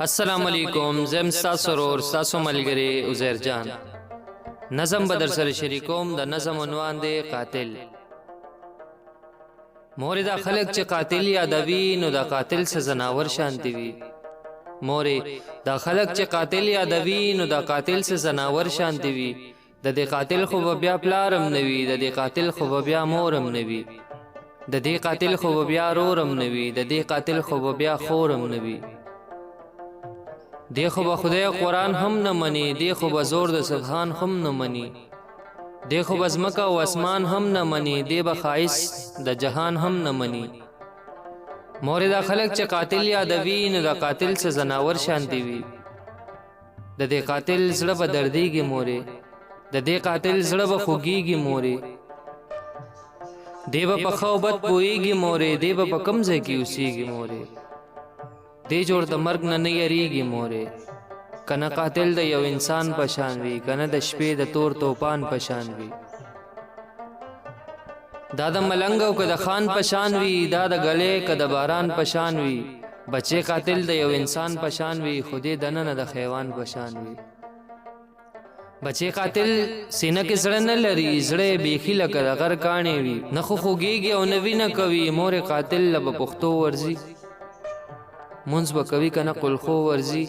السلام علیکم، زم ستاسو ورور ستاسو ملګری عزیر جان. نظم بدر سره شریکوم. د نظم عنوان دی قاتل. مورې دا خلک چې قاتل یادوي نو دا قاتل څه زناور شانتي وي. مورې دا خلک چې قاتل یادوي نو دا قاتل څه زناور شانتي وي. د دې قاتل خو به بیا پلارم نه وي، د دې قاتل خو به بیا مورم نه وي، د دې قاتل خو به بیا رورم نه وي، د دې قاتل خو به بیا خورم نه وي. دی خو به خدای قرآن هم نه مني، دی خو به زور د سبحان هم نه مني، دی خو به ځمکه او اسمان هم نه مني، دی به ښایست د جهان هم نه مني. مورې دا خلک چې قاتل یادوي نو دا قاتل څه زناور شانتي وي. د دې قاتل زړه به دردېږي مورې، د دې قاتل زړه به خوږېږي مورې، دی به په ښه او بد پوهېږي مورې، دی به په کوم ځای کې اوسېږي مورې، دی جوړ د مرګ نه نه یریږي مورې. که نه قاتل د یو انسان په شان وي، که نه د شپې د تور توپان په شان وي، دا د ملنګ او که د خان په شان وي، دا د ګلې که د باران په شان وي. بچې قاتل د یو انسان په شان وي، خو دې دننه د حیوان په شان وي. بچې قاتل سینه کې زړه نه لري، زړه یې بیخي لکه د غر کاڼې وي، نه خو خوږېږي او نه وینه کوي. مورې قاتل له به پښتو ورځي، مونځ به کوي که نه قلخو ورځي.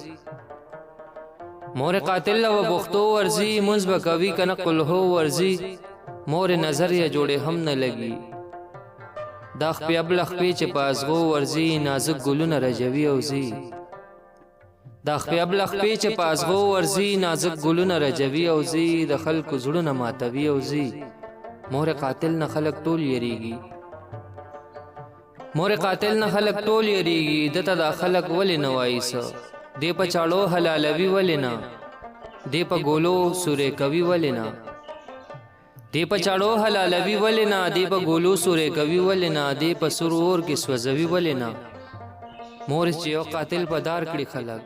مورې قاتل له به پښتو ورځي، مونځ به کوي که نه قلخو ورځي. مورې نظر یې جوړې هم نه لګي، دا خپې ابله خپې چې په ازغو ورځي، نازک ګلونه رژوي او ځي. دا خپې ابله خپې چې په ازغو ورځي، نازک ګلونه رژوي او ځي، د خلکو زړونه ماتوي او ځي. مورې قاتل نه خلک ټول یریږي، مورې قاتل نه خلک ټول یریږي. دته دا خلک ولې نه وایي څه، دی په چاړو حلالوي ولې نه، دی په ګولو سورې کوي ولې نه، دی په چاړو حلالوي ولې نه، دی په ګولو سورې کوي ولې نه، دی په سور اور کې سوځوي ولې نه. مورې چې یو قاتل په دار کړي خلک،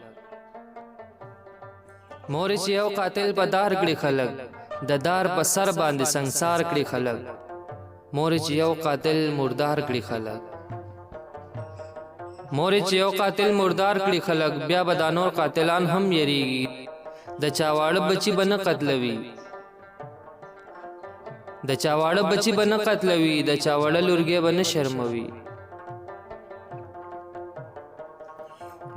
مورې چې یو قاتل په دار کړي خلک، د دار په سر باندې سنګسار کړي خلک. مورې چې یو قاتل مردار کړي خلک، مورې چې یو قاتل مردار کړي خلک، بیا به دا نور قاتلان هم یریږي. د چا واړه بچي به نه قتلوي، د چا واړه بچي به نه قتلوي، د چا وړه لورګی به نه شرموي.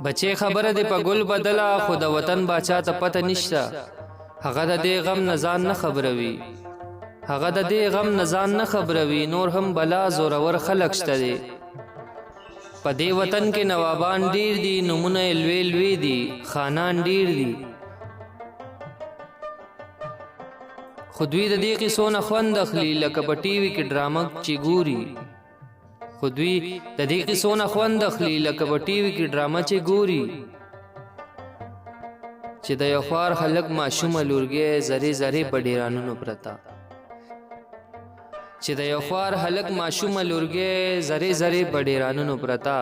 بچې خبره دې په ګل بدله، خو د وطن باچا ته پته نشته. هغه د دې غم نه ځان نه خبروي، هغه د دې غم نه ځان نه خبروي. نور هم بلا زورور خلک شته دي په دې وطن کې، نوابان ډیر دي، نومونه یې لوی لوی دي، خانان ډیر دي. خو دوی د دې قصو نه خوند اخلي لکه په ټي وي کې ډرامه چې ګوري، خو دوی د دې قصو نه خوند اخلي لکه په ټي وي کې ډرامه چې ګوري. چې د یو خوار هلک ماشومه لورګی زرې زرې په ډیرانونو پرته، چې د یو خوار هلک ماشومه لورګی زرې زرې په ډیرانونو پرته.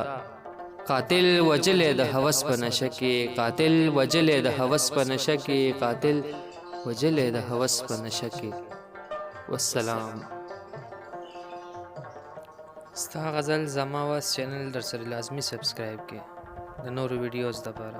قاتل وجلې د هوس په نشه کې، قاتل وجلې د هوس په نشه کې، قاتل وجلې د هوس په نشه کې. والسلام. ستا غزل زما واس چینل در سره لازمی سبسکرایب کې د نورو ویډیوز لپاره.